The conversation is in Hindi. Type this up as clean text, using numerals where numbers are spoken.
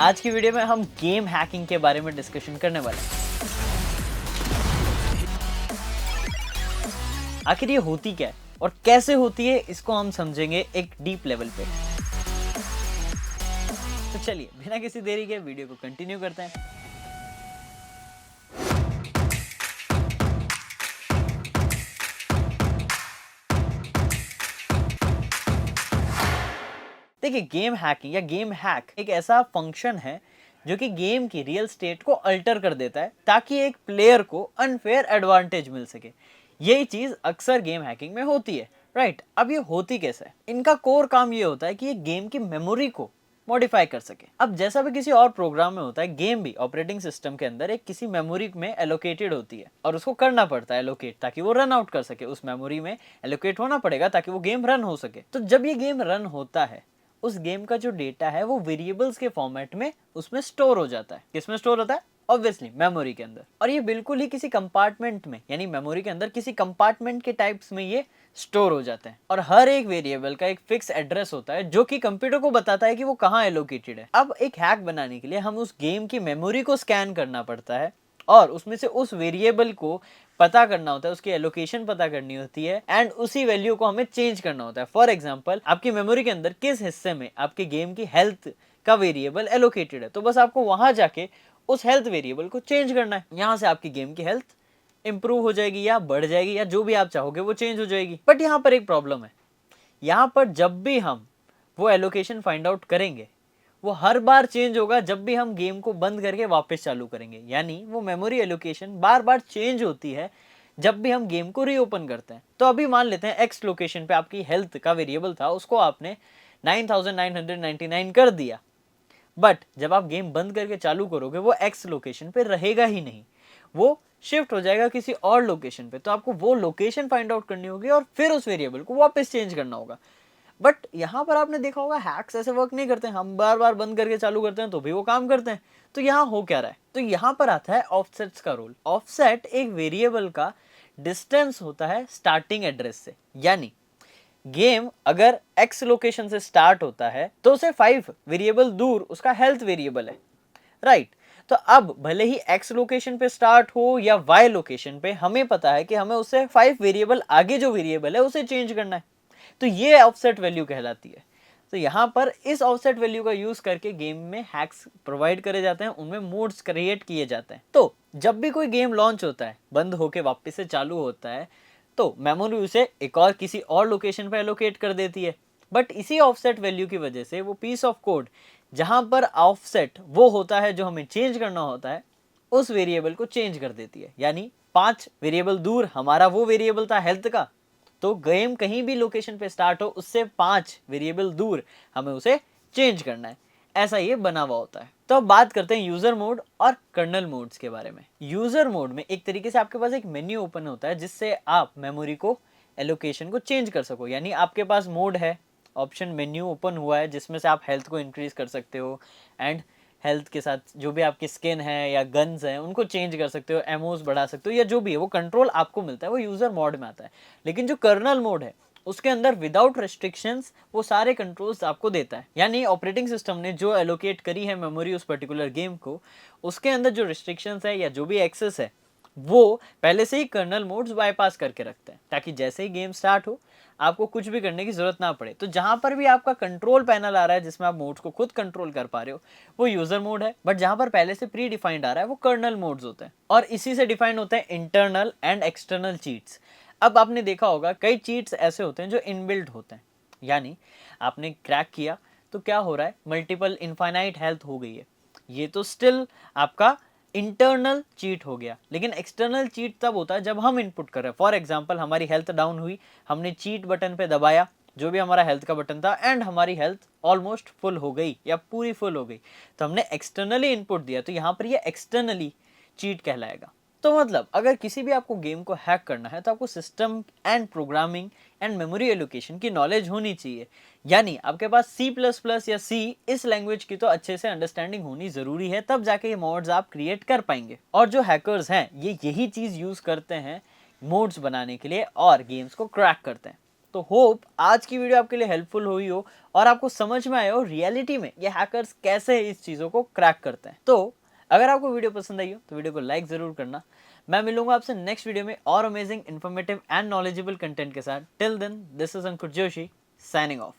आज की वीडियो में हम गेम हैकिंग के बारे में डिस्कशन करने वाले हैं। आखिर ये होती क्या है और कैसे होती है, इसको हम समझेंगे एक डीप लेवल पे। तो चलिए बिना किसी देरी के वीडियो को कंटिन्यू करते हैं। देखिए, गेम हैकिंग या गेम हैक एक ऐसा फंक्शन है जो कि गेम की रियल स्टेट को अल्टर कर देता है ताकि एक प्लेयर को अनफेयर एडवांटेज मिल सके। यही चीज अक्सर गेम हैकिंग में होती है, राइट। अब ये होती कैसे है? इनका कोर काम ये होता है कि ये गेम की मेमोरी को मॉडिफाई कर सके। अब जैसा भी किसी और प्रोग्राम में होता है, गेम भी ऑपरेटिंग सिस्टम के अंदर एक किसी मेमोरी में एलोकेटेड होती है और उसको करना पड़ता है एलोकेट, ताकि वो रन आउट कर सके। उस मेमोरी में एलोकेट होना पड़ेगा ताकि वो गेम रन हो सके। तो जब ये गेम रन होता है, उस गेम का जो डेटा है वो वेरिएबल्स के फॉर्मेट में उसमें स्टोर हो जाता है। किसमें स्टोर होता है? ऑब्वियसली मेमोरी के अंदर। और ये बिल्कुल ही किसी कंपार्टमेंट में, यानी मेमोरी के अंदर किसी कंपार्टमेंट के टाइप्स में ये स्टोर हो जाते हैं। और हर एक वेरिएबल का एक फिक्स एड्रेस होता है जो कि कंप्यूटर को बताता है कि वो कहाँ एलोकेटेड है। अब एक हैक बनाने के लिए हम उस गेम की मेमोरी को स्कैन करना पड़ता है और उसमें से उस वेरिएबल को पता करना होता है, उसकी एलोकेशन पता करनी होती है एंड उसी वैल्यू को हमें चेंज करना होता है। फॉर एग्जांपल, आपकी मेमोरी के अंदर किस हिस्से में आपके गेम की हेल्थ का वेरिएबल एलोकेटेड है, तो बस आपको वहां जाके उस हेल्थ वेरिएबल को चेंज करना है। यहां से आपकी गेम की हेल्थ इंप्रूव हो जाएगी या बढ़ जाएगी या जो भी आप चाहोगे वो चेंज हो जाएगी। बट यहाँ पर एक प्रॉब्लम है। यहाँ पर जब भी हम वो एलोकेशन फाइंड आउट करेंगे, वो हर बार चेंज होगा जब भी हम गेम को बंद करके वापस चालू करेंगे। यानी वो मेमोरी एलोकेशन बार बार चेंज होती है जब भी हम गेम को रीओपन करते हैं। तो अभी मान लेते हैं एक्स लोकेशन पे आपकी हेल्थ का वेरिएबल था, उसको आपने 9999 कर दिया। बट जब आप गेम बंद करके चालू करोगे, वो एक्स लोकेशन पे रहेगा ही नहीं, वो शिफ्ट हो जाएगा किसी और लोकेशन पे। तो आपको वो लोकेशन फाइंड आउट करनी होगी और फिर उस वेरिएबल को वापस चेंज करना होगा। बट यहाँ पर आपने देखा होगा हैक्स ऐसे वर्क नहीं करते हैं। हम बार बार बंद करके चालू करते हैं तो भी वो काम करते हैं। तो यहाँ हो क्या रहा है? तो यहाँ पर आता है ऑफसेट्स का रोल। ऑफसेट एक वेरिएबल का डिस्टेंस होता है स्टार्टिंग एड्रेस से। यानी गेम अगर एक्स लोकेशन से स्टार्ट होता है तो उसे 5 वेरिएबल दूर उसका हेल्थ वेरिएबल है, राइट। तो अब भले ही एक्स लोकेशन पे स्टार्ट हो या वाई लोकेशन पे, हमें पता है कि हमें उससे 5 वेरिएबल आगे जो वेरिएबल है उसे चेंज करना है। तो ये ऑफसेट वैल्यू कहलाती है। तो यहाँ पर इस ऑफसेट वैल्यू का यूज करके गेम में हैक्स प्रोवाइड करे जाते हैं, उनमें मोड्स क्रिएट किए जाते हैं। तो जब भी कोई गेम लॉन्च होता है, बंद होके वापस से चालू होता है, तो मेमोरी उसे एक और किसी और लोकेशन पे एलोकेट कर देती है। बट इसी ऑफसेट वैल्यू की वजह से वो पीस ऑफ कोड जहां पर ऑफसेट वो होता है जो हमें चेंज करना होता है, उस वेरिएबल को चेंज कर देती है। यानी 5 वेरिएबल दूर हमारा वो वेरिएबल था हेल्थ का, तो गेम कहीं भी लोकेशन पे स्टार्ट हो, उससे 5 वेरिएबल दूर हमें उसे चेंज करना है। ऐसा ये बना हुआ होता है। तो अब बात करते हैं यूजर मोड और कर्नल मोड्स के बारे में। यूजर मोड में एक तरीके से आपके पास एक मेन्यू ओपन होता है जिससे आप मेमोरी को एलोकेशन को चेंज कर सको। यानी आपके पास मोड है, ऑप्शन मेन्यू ओपन हुआ है जिसमें से आप हेल्थ को इंक्रीज कर सकते हो एंड हेल्थ के साथ जो भी आपकी स्किन है या गन्स हैं उनको चेंज कर सकते हो, एमोस बढ़ा सकते हो या जो भी है वो कंट्रोल आपको मिलता है, वो यूजर मोड में आता है। लेकिन जो कर्नल मोड है उसके अंदर विदाउट रेस्ट्रिक्शंस वो सारे कंट्रोल्स आपको देता है। यानी ऑपरेटिंग सिस्टम ने जो एलोकेट करी है मेमोरी उस पर्टिकुलर गेम को, उसके अंदर जो रिस्ट्रिक्शंस है या जो भी एक्सेस है वो पहले से ही कर्नल मोड्स बाईपास करके रखते हैं, ताकि जैसे ही गेम स्टार्ट हो आपको कुछ भी करने की जरूरत ना पड़े। तो जहां पर भी आपका कंट्रोल पैनल आ रहा है जिसमें आप मोड्स को खुद कंट्रोल कर पा रहे हो, वो यूजर मोड है। बट जहां पर पहले से प्री डिफाइंड आ रहा है वो कर्नल मोड्स होते हैं। और इसी से डिफाइंड होते हैं इंटरनल एंड एक्सटर्नल चीट्स। अब आपने देखा होगा कई चीट्स ऐसे होते हैं जो इनबिल्ट होते हैं। यानी आपने क्रैक किया तो क्या हो रहा है, मल्टीपल इनफाइनाइट हेल्थ हो गई है, ये तो स्टिल आपका इंटरनल चीट हो गया। लेकिन एक्सटर्नल चीट तब होता है जब हम इनपुट कर रहे हैं। फॉर एग्जांपल, हमारी हेल्थ डाउन हुई, हमने चीट बटन पे दबाया, जो भी हमारा हेल्थ का बटन था, एंड हमारी हेल्थ ऑलमोस्ट फुल हो गई या पूरी फुल हो गई, तो हमने एक्सटर्नली इनपुट दिया, तो यहाँ पर ये एक्सटर्नली चीट कहलाएगा। तो मतलब अगर किसी भी आपको गेम को हैक करना है तो आपको system and programming and memory allocation की नॉलेज होनी चाहिए। यानी आपके पास C++ या C इस लैंग्वेज की तो अच्छे से अंडरस्टैंडिंग होनी जरूरी है, तब जाके ये मोड्स आप क्रिएट कर पाएंगे। और जो हैकर्स हैं ये यही चीज यूज करते हैं मोड्स बनाने के लिए और गेम्स को क्रैक करते हैं। तो होप आज की वीडियो आपके लिए हेल्पफुल हुई हो और आपको समझ में आया हो रियलिटी में ये हैकर्स कैसे इस चीज़ों को क्रैक करते हैं। तो अगर आपको वीडियो पसंद आई हो तो वीडियो को लाइक ज़रूर करना। मैं मिलूंगा आपसे नेक्स्ट वीडियो में और amazing informative and knowledgeable content के साथ। Till then, this is Ankur Joshi signing of.